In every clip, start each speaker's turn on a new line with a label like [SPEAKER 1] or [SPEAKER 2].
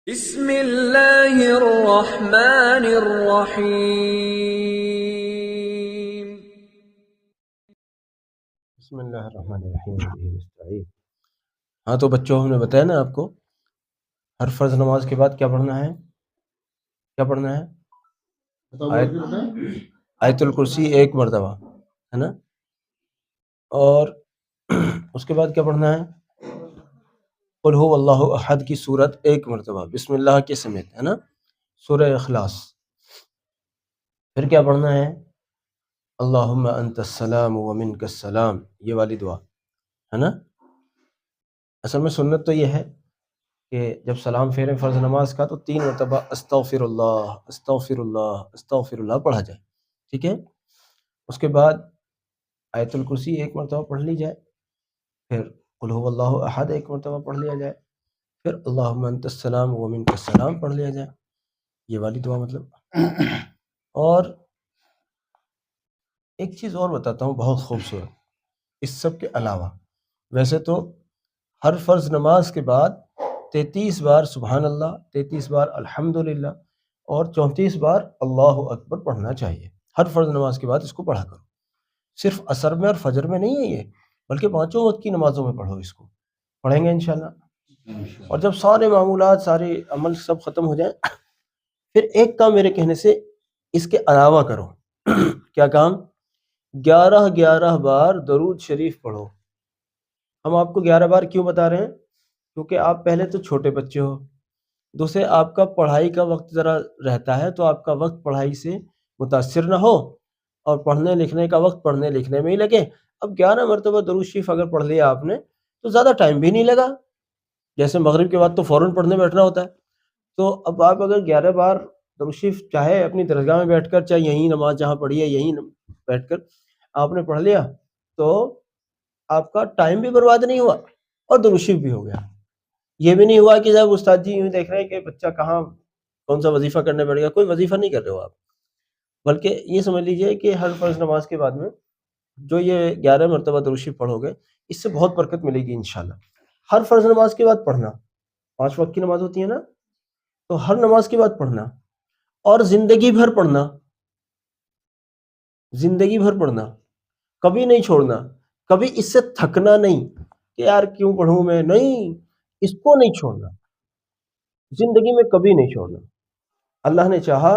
[SPEAKER 1] بسم اللہ الرحمن الرحیم۔
[SPEAKER 2] بسم اللہ الرحمن الرحیم وبہ نستعین۔ ہاں تو بچوں، ہم نے بتایا نا آپ کو ہر فرض نماز کے بعد کیا پڑھنا ہے؟ کیا پڑھنا ہے؟ آیت الکرسی ایک مرتبہ، ہے نا؟ اور اس کے بعد کیا پڑھنا ہے؟ قل هو اللہ احد کی سورت ایک مرتبہ بسم اللہ کے سمیت، ہے نا؟ سورہ اخلاص۔ پھر کیا پڑھنا ہے؟ اللہم انت السلام ومنک السلام، یہ والی دعا، ہے نا؟ اصل میں سنت تو یہ ہے کہ جب سلام پھیریں فرض نماز کا تو 3 مرتبہ استغفر اللہ استغفر اللہ استغفر اللہ پڑھا جائے، ٹھیک ہے؟ اس کے بعد آیت الکرسی ایک مرتبہ پڑھ لی جائے، پھر قل هو اللہ احد ایک مرتبہ پڑھ لیا جائے، پھر اللہم انت السلام ومنک السلام پڑھ لیا جائے، یہ والی دعا مطلب۔ اور ایک چیز اور بتاتا ہوں بہت خوبصورت، اس سب کے علاوہ ویسے تو ہر فرض نماز کے بعد 33 بار سبحان اللہ، 33 بار الحمدللہ اور 34 بار اللہ اکبر پڑھنا چاہیے۔ ہر فرض نماز کے بعد اس کو پڑھا کرو، صرف عصر میں اور فجر میں نہیں ہے یہ، بلکہ 5 وقت کی نمازوں میں پڑھو، اس کو پڑھیں گے انشاءاللہ۔ اور جب سارے معمولات، سارے عمل سب ختم ہو جائیں، پھر ایک کام میرے کہنے سے اس کے علاوہ کرو۔ کیا کام؟ 11 بار درود شریف پڑھو۔ ہم آپ کو 11 بار کیوں بتا رہے ہیں؟ کیونکہ آپ پہلے تو چھوٹے بچے ہو، دوسرے آپ کا پڑھائی کا وقت ذرا رہتا ہے، تو آپ کا وقت پڑھائی سے متاثر نہ ہو اور پڑھنے لکھنے کا وقت پڑھنے لکھنے میں ہی لگے۔ اب 11 مرتبہ درود شریف اگر پڑھ لیا آپ نے تو زیادہ ٹائم بھی نہیں لگا، جیسے مغرب کے بعد تو فوراً پڑھنے بیٹھنا ہوتا ہے۔ تو اب آپ اگر 11 بار درود شریف چاہے اپنی درگاہ میں بیٹھ کر، چاہے یہیں نماز جہاں پڑھی ہے یہیں بیٹھ کر آپ نے پڑھ لیا، تو آپ کا ٹائم بھی برباد نہیں ہوا اور درود شریف بھی ہو گیا۔ یہ بھی نہیں ہوا کہ جب استاد جی یوں دیکھ رہے ہیں کہ بچہ کہاں کون سا وظیفہ کرنے پڑے گا، کوئی وظیفہ نہیں کر رہے ہو آپ، بلکہ یہ سمجھ لیجئے کہ ہر فرض نماز کے بعد میں جو یہ 11 مرتبہ درود شریف پڑھو گے، اس سے بہت برکت ملے گی انشاءاللہ۔ ہر فرض نماز کے بعد پڑھنا، 5 وقت کی نماز ہوتی ہے نا، تو ہر نماز کے بعد پڑھنا، اور زندگی بھر پڑھنا، زندگی بھر پڑھنا، کبھی نہیں چھوڑنا، کبھی اس سے تھکنا نہیں کہ یار کیوں پڑھوں میں، نہیں، اس کو نہیں چھوڑنا، زندگی میں کبھی نہیں چھوڑنا۔ اللہ نے چاہا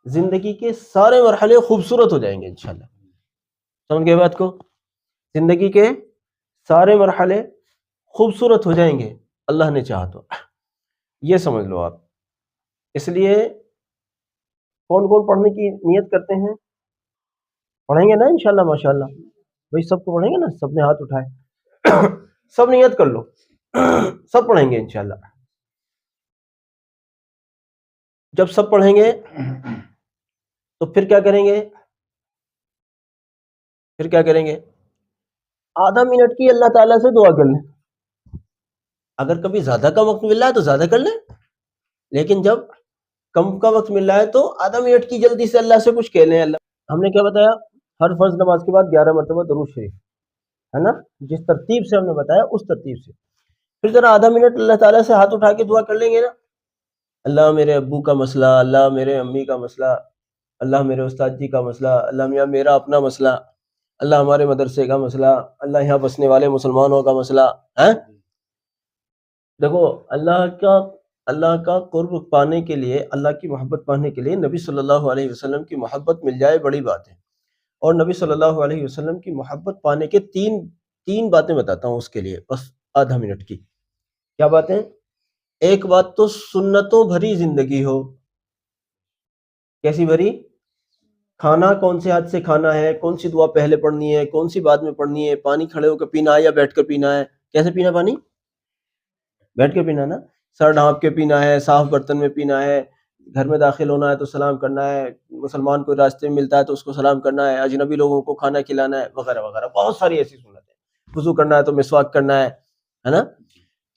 [SPEAKER 2] زندگی کے سارے مرحلے خوبصورت ہو جائیں گے انشاءاللہ، سمجھ گئے بات کو؟ زندگی کے سارے مرحلے خوبصورت ہو جائیں گے اللہ نے چاہا تو، یہ سمجھ لو آپ۔ اس لیے کون کون پڑھنے کی نیت کرتے ہیں؟ پڑھیں گے نا انشاءاللہ ماشاءاللہ؟ بھئی سب کو پڑھیں گے نا؟ سب نے ہاتھ اٹھائے، سب نیت کر لو، سب پڑھیں گے انشاءاللہ۔ جب سب پڑھیں گے تو پھر کیا کریں گے؟ پھر کیا کریں گے؟ آدھا منٹ کی اللہ تعالیٰ سے دعا کر لیں۔ اگر کبھی زیادہ کا وقت مل رہا ہے تو زیادہ کر لیں، لیکن جب کم کا وقت مل رہا ہے تو آدھا منٹ کی جلدی سے اللہ سے کچھ کہہ لیں۔ اللہ، ہم نے کیا بتایا؟ ہر فرض نماز کے بعد 11 مرتبہ درود شریف، ہے نا؟ جس ترتیب سے ہم نے بتایا اس ترتیب سے۔ پھر ذرا آدھا منٹ اللہ تعالیٰ سے ہاتھ اٹھا کے دعا کر لیں گے نا، اللہ میرے ابو کا مسئلہ، اللہ میرے امی کا مسئلہ، اللہ میرے استاد جی کا مسئلہ، اللہ میاں میرا اپنا مسئلہ، اللہ ہمارے مدرسے کا مسئلہ، اللہ یہاں بسنے والے مسلمانوں کا مسئلہ ہے۔ دیکھو، اللہ کا قرب پانے کے لیے، اللہ کی محبت پانے کے لیے نبی صلی اللہ علیہ وسلم کی محبت مل جائے بڑی بات ہے۔ اور نبی صلی اللہ علیہ وسلم کی محبت پانے کے تین باتیں بتاتا ہوں اس کے لیے، بس آدھا منٹ کی۔ کیا باتیں؟ ایک بات تو سنتوں بھری زندگی ہو۔ کیسی بھری؟ کھانا کون سے ہاتھ سے کھانا ہے، کون سی دعا پہلے پڑھنی ہے، کون سی بعد میں پڑھنی ہے، پانی کھڑے ہو کے پینا ہے یا بیٹھ کر پینا ہے، کیسے پینا پانی؟ بیٹھ کے پینا نا، سر ڈھانپ کے پینا ہے، صاف برتن میں پینا ہے، گھر میں داخل ہونا ہے تو سلام کرنا ہے، مسلمان کو راستے میں ملتا ہے تو اس کو سلام کرنا ہے، اجنبی لوگوں کو کھانا کھلانا ہے، وغیرہ وغیرہ، بہت ساری ایسی سنت ہے۔ وضو کرنا ہے تو مسواک کرنا ہے نا؟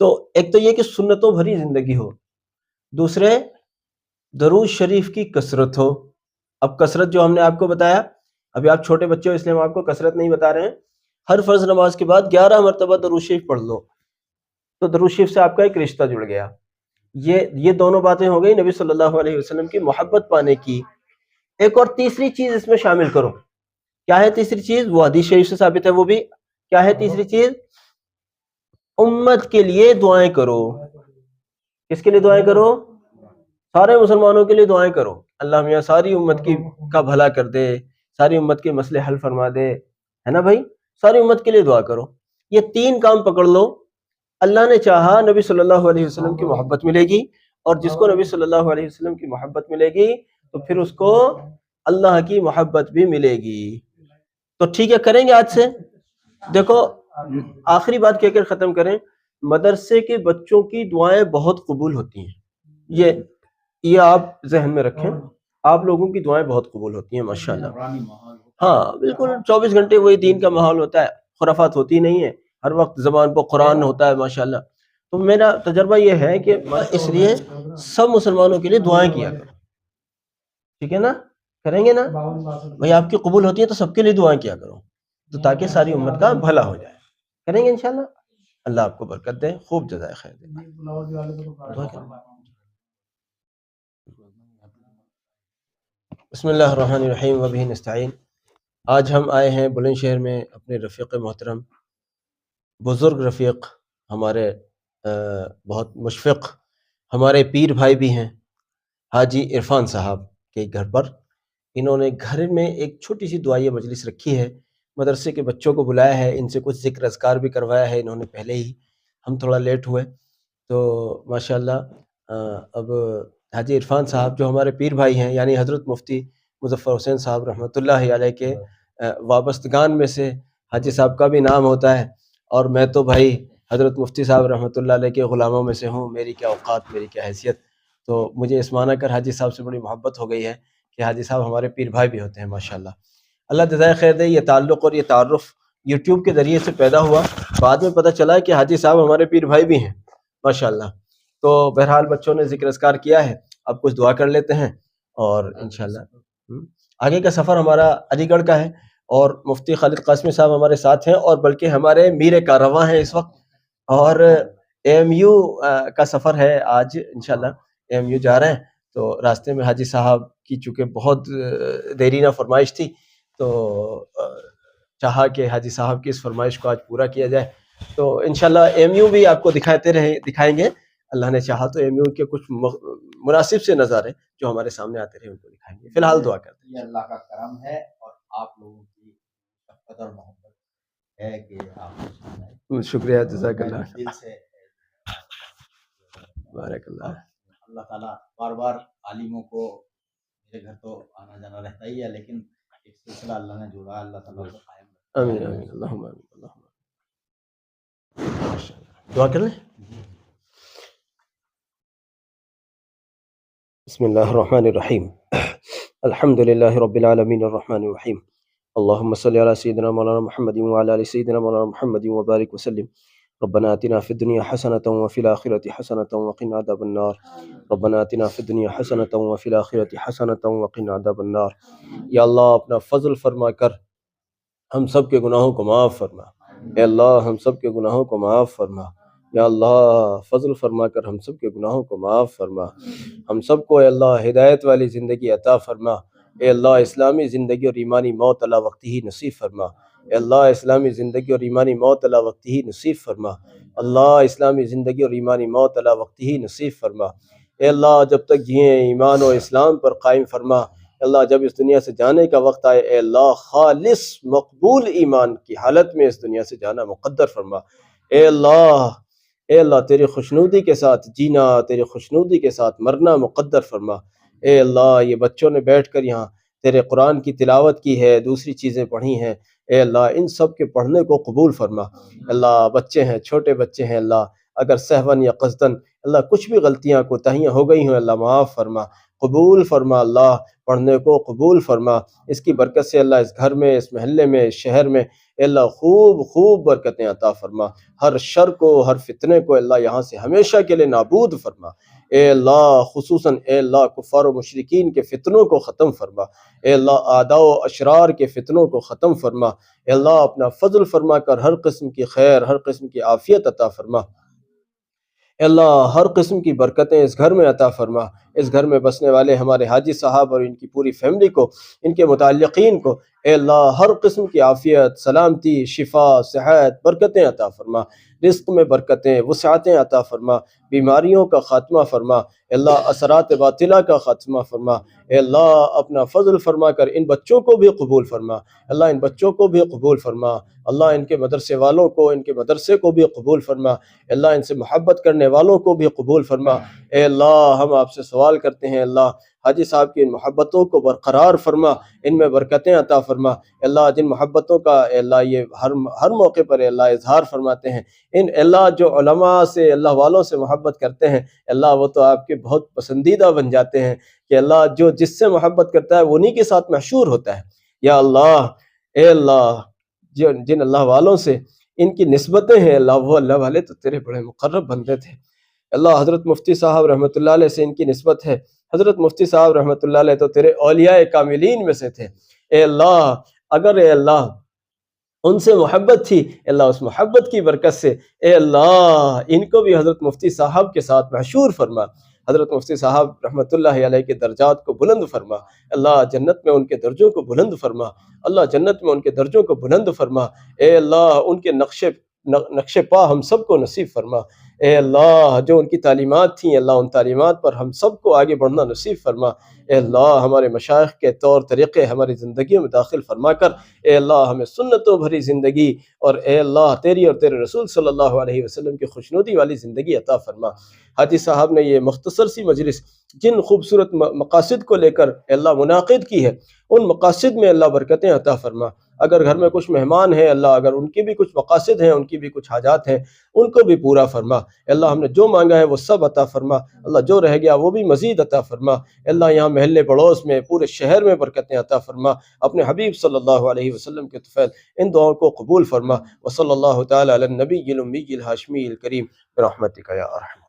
[SPEAKER 2] تو ایک تو یہ کہ سنتوں بھری زندگی ہو، دوسرے درود شریف کی کثرت ہو۔ اب کثرت جو ہم نے آپ کو بتایا، ابھی آپ چھوٹے بچے ہو اس لیے ہم آپ کو کثرت نہیں بتا رہے ہیں، ہر فرض نماز کے بعد 11 مرتبہ درود شریف پڑھ لو، تو درود شریف سے آپ کا ایک رشتہ جڑ گیا۔ یہ دونوں باتیں ہو گئی نبی صلی اللہ علیہ وسلم کی محبت پانے کی۔ ایک اور تیسری چیز اس میں شامل کرو۔ کیا ہے تیسری چیز؟ وہ حدیث شریف سے ثابت ہے، وہ بھی کیا ہے تیسری چیز؟ امت کے لیے دعائیں کرو۔ کس کے لیے دعائیں کرو؟ سارے مسلمانوں کے لیے دعائیں کرو، اللہ میاں ساری امت کا بھلا کر دے، ساری امت کے مسئلے حل فرما دے، ہے نا بھائی؟ ساری امت کے لیے دعا کرو۔ یہ تین کام پکڑ لو، اللہ نے چاہا نبی صلی اللہ علیہ وسلم کی محبت ملے گی، اور جس کو نبی صلی اللہ علیہ وسلم کی محبت ملے گی تو پھر اس کو اللہ کی محبت بھی ملے گی۔ تو ٹھیک ہے، کریں گے آج سے۔ دیکھو آخری بات کہہ کر ختم کریں، مدرسے کے بچوں کی دعائیں بہت قبول ہوتی ہیں، یہ آپ ذہن میں رکھیں، آپ لوگوں کی دعائیں بہت قبول ہوتی ہیں ماشاءاللہ۔ ہاں بالکل، 24 گھنٹے وہی دین کا ماحول ہوتا ہے، خرافات ہوتی نہیں ہے، ہر وقت زبان پر قرآن ہوتا ہے ماشاءاللہ۔ تو میرا تجربہ یہ ہے کہ اس لیے سب مسلمانوں کے لیے دعائیں کیا کرو، ٹھیک ہے نا؟ کریں گے نا بھائی؟ آپ کی قبول ہوتی ہے تو سب کے لیے دعائیں کیا کرو، تو تاکہ ساری امت کا بھلا ہو جائے۔ کریں گے انشاءاللہ، اللہ آپ کو برکت دے، خوب جزائے خیر دے۔ دعا کریں۔ بسم اللہ الرحمن الرحیم وبہ نستعین۔ آج ہم آئے ہیں بلند شہر میں اپنے رفیق محترم، بزرگ رفیق، ہمارے بہت مشفق، ہمارے پیر بھائی بھی ہیں، حاجی عرفان صاحب کے گھر پر۔ انہوں نے گھر میں ایک چھوٹی سی دعائیہ مجلس رکھی ہے، مدرسے کے بچوں کو بلایا ہے، ان سے کچھ ذکر اذکار بھی کروایا ہے انہوں نے پہلے ہی، ہم تھوڑا لیٹ ہوئے تو ماشاءاللہ اب حاجی عرفان صاحب جو ہمارے پیر بھائی ہیں، یعنی حضرت مفتی مظفر حسین صاحب رحمۃ اللہ علیہ کے وابستگان میں سے حاجی صاحب کا بھی نام ہوتا ہے، اور میں تو بھائی حضرت مفتی صاحب رحمۃ اللہ علیہ کے غلاموں میں سے ہوں، میری کیا اوقات، میری کیا حیثیت۔ تو مجھے اس معنی کر حاجی صاحب سے بڑی محبت ہو گئی ہے کہ حاجی صاحب ہمارے پیر بھائی بھی ہوتے ہیں ماشاءاللہ۔ اللہ جزائے خیر دے۔ یہ تعلق اور یہ تعارف یوٹیوب کے ذریعے سے پیدا ہوا، بعد میں پتہ چلا کہ حاجی صاحب ہمارے پیر بھائی بھی ہیں ماشاءاللہ۔ تو بہرحال بچوں نے ذکر اذکار کیا ہے، اب کچھ دعا کر لیتے ہیں، اور انشاءاللہ آگے کا سفر ہمارا علی گڑھ کا ہے، اور مفتی خالد قاسمی صاحب ہمارے ساتھ ہیں، اور بلکہ ہمارے میر کارواں ہیں اس وقت، اور ایم یو کا سفر ہے آج انشاءاللہ، ایم یو جا رہے ہیں۔ تو راستے میں حاجی صاحب کی چونکہ بہت دیرینہ فرمائش تھی، تو چاہا کہ حاجی صاحب کی اس فرمائش کو آج پورا کیا جائے۔ تو انشاءاللہ ایم یو بھی آپ کو دکھائیں گے، اللہ نے چاہا تو ایم یو کے کچھ مناسب سے نظارے جو ہمارے سامنے آتے رہے ان کو دکھائیں گے۔ فی الحال دعا کرتے ہیں۔
[SPEAKER 3] یہ اللہ کا کرم ہے اور آپ لوگوں کی قدر محبت ہے کہ آپ
[SPEAKER 2] شکریہ، جزاک اللہ،
[SPEAKER 3] دل سے
[SPEAKER 2] بارک اللہ۔
[SPEAKER 3] اللہ تعالیٰ بار بار عالموں کو، میرے گھر تو آنا جانا رہتا ہی ہے، لیکن ایک سلسلہ اللہ نے جوڑا، اللہ تعالیٰ کو قائم رکھے۔
[SPEAKER 2] آمین آمین، اللہم آمین، اللہم آمین۔ دعا کر لیں۔ بسم اللہ الرحمن الرحیم، الحمد للہ رب العالمین الرحمن الرحیم، اللہم صلی علی سیدنا مولانا محمد وعلی آل سیدنا مولانا محمد وبارک وسلم۔ ربنا آتنا فی الدنیا حسنۃ وفی الآخرۃ حسنۃ وقنا عذاب النار، ربنا آتنا فی الدنیا حسنۃ وفی الآخرۃ حسنۃ وقنا عذاب النار۔ یا اللہ اپنا فضل فرما کر ہم سب کے گناہوں کو معاف فرما، اے اللہ ہم سب کے گناہوں کو معاف فرما، یا اللہ فضل فرما کر ہم سب کے گناہوں کو معاف فرما، ہم سب کو اے اللہ ہدایت والی زندگی عطا فرما، اے اللہ اسلامی زندگی اور ایمانی موت علی وقت ہی نصیب فرما، اے اللہ اسلامی زندگی اور ایمانی موت علی وقت ہی نصیب فرما، اللہ اسلامی زندگی اور ایمانی موت علی وقت ہی نصیب فرما، اے اللہ جب تک جئیں ایمان و اسلام پر قائم فرما، اے اللہ جب اس دنیا سے جانے کا وقت آئے اے اللہ خالص مقبول ایمان کی حالت میں اس دنیا سے جانا مقدر فرما، اے اللہ تیری خوشنودی کے ساتھ جینا، تیری خوشنودی کے ساتھ مرنا مقدر فرما، اے اللہ یہ بچوں نے بیٹھ کر یہاں تیرے قرآن کی تلاوت کی ہے، دوسری چیزیں پڑھی ہیں، اے اللہ ان سب کے پڑھنے کو قبول فرما، اللہ بچے ہیں، چھوٹے بچے ہیں، اللہ اگر سہون یا قصدن اللہ کچھ بھی غلطیاں کوتاہیاں ہو گئی ہوں اللہ معاف فرما، قبول فرما، اللہ پڑھنے کو قبول فرما، اس کی برکت سے اللہ اس گھر میں، اس محلے میں، اس شہر میں اے اللہ خوب برکتیں عطا فرما، ہر شر کو، ہر فتنے کو اللہ یہاں سے ہمیشہ کے لیے نابود فرما، اے اللہ خصوصاً اے اللہ کفار و مشرکین کے فتنوں کو ختم فرما، اے اللہ اعداء و اشرار کے فتنوں کو ختم فرما، اے اللہ اپنا فضل فرما کر ہر قسم کی خیر، ہر قسم کی عافیت عطا فرما، اے اللہ ہر قسم کی برکتیں اس گھر میں عطا فرما، اس گھر میں بسنے والے ہمارے حاجی صاحب اور ان کی پوری فیملی کو، ان کے متعلقین کو اے اللہ ہر قسم کی عافیت، سلامتی، شفا، صحت، برکتیں عطا فرما، رزق میں برکتیں، وسعتیں عطا فرما، بیماریوں کا خاتمہ فرما، اے اللہ اثرات باطلہ کا خاتمہ فرما، اے اللہ اپنا فضل فرما کر ان بچوں کو بھی قبول فرما، اللہ ان بچوں کو بھی قبول فرما، اللہ ان کے مدرسے والوں کو، ان کے مدرسے کو بھی قبول فرما، اے اللہ ان سے محبت کرنے والوں کو بھی قبول فرما، اے اللہ ہم آپ سے سوال کرتے ہیں اللہ حاجی صاحب کی ان محبتوں کو برقرار فرما، ان میں برکتیں عطا فرما، اے اللہ جن محبتوں کا اے اللہ یہ ہر موقع پر اے اللہ اظہار فرماتے ہیں، ان اے اللہ جو علماء سے اللہ والوں سے محبت کرتے ہیں اے اللہ وہ تو آپ کے بہت پسندیدہ بن جاتے ہیں کہ اللہ جو جس سے محبت کرتا ہے وہ انہی کے ساتھ محشور ہوتا ہے۔ یا اللہ اے اللہ جن اللہ والوں سے ان کی نسبتیں ہیں اللہ وہ اللہ والے تو تیرے بڑے مقرب بندے تھے، اللہ حضرت مفتی صاحب رحمۃ اللہ علیہ سے ان کی نسبت ہے، حضرت مفتی صاحب رحمۃ اللہ علیہ تو تیرے اولیاء کاملین میں سے تھے، اے اللہ اگر اے اللہ ان سے محبت تھی اے اللہ اس محبت کی برکت سے اے اللہ ان کو بھی حضرت مفتی صاحب کے ساتھ محشور فرما، حضرت مفتی صاحب رحمۃ اللہ علیہ کے درجات کو بلند فرما، اللہ جنت میں ان کے درجوں کو بلند فرما، اللہ جنت میں ان کے درجوں کو بلند فرما، اے اللہ ان کے نقش پا ہم سب کو نصیب فرما، اے اللہ جو ان کی تعلیمات تھیں اللہ ان تعلیمات پر ہم سب کو آگے بڑھنا نصیب فرما، اے اللہ ہمارے مشائخ کے طور طریقے ہماری زندگیوں میں داخل فرما کر اے اللہ ہمیں سنتوں بھری زندگی اور اے اللہ تیری اور تیرے رسول صلی اللہ علیہ وسلم کی خوشنودی والی زندگی عطا فرما۔ حاجی صاحب نے یہ مختصر سی مجلس جن خوبصورت مقاصد کو لے کر اے اللہ منعقد کی ہے ان مقاصد میں اللہ برکتیں عطا فرما، اگر گھر میں کچھ مہمان ہیں اللہ اگر ان کی بھی کچھ مقاصد ہیں ان کی بھی کچھ حاجات ہیں ان کو بھی پورا فرما، اے اللہ ہم نے جو مانگا ہے وہ سب عطا فرما، اللہ جو رہ گیا وہ بھی مزید عطا فرما، اے اللہ یہاں محلے پڑوس میں پورے شہر میں برکتیں عطا فرما، اپنے حبیب صلی اللہ علیہ وسلم کے طفیل ان دعاؤں کو قبول فرما، وصلی اللہ تعالی علی النبی الامی الہاشمی الکریم برحمتک یا ارحم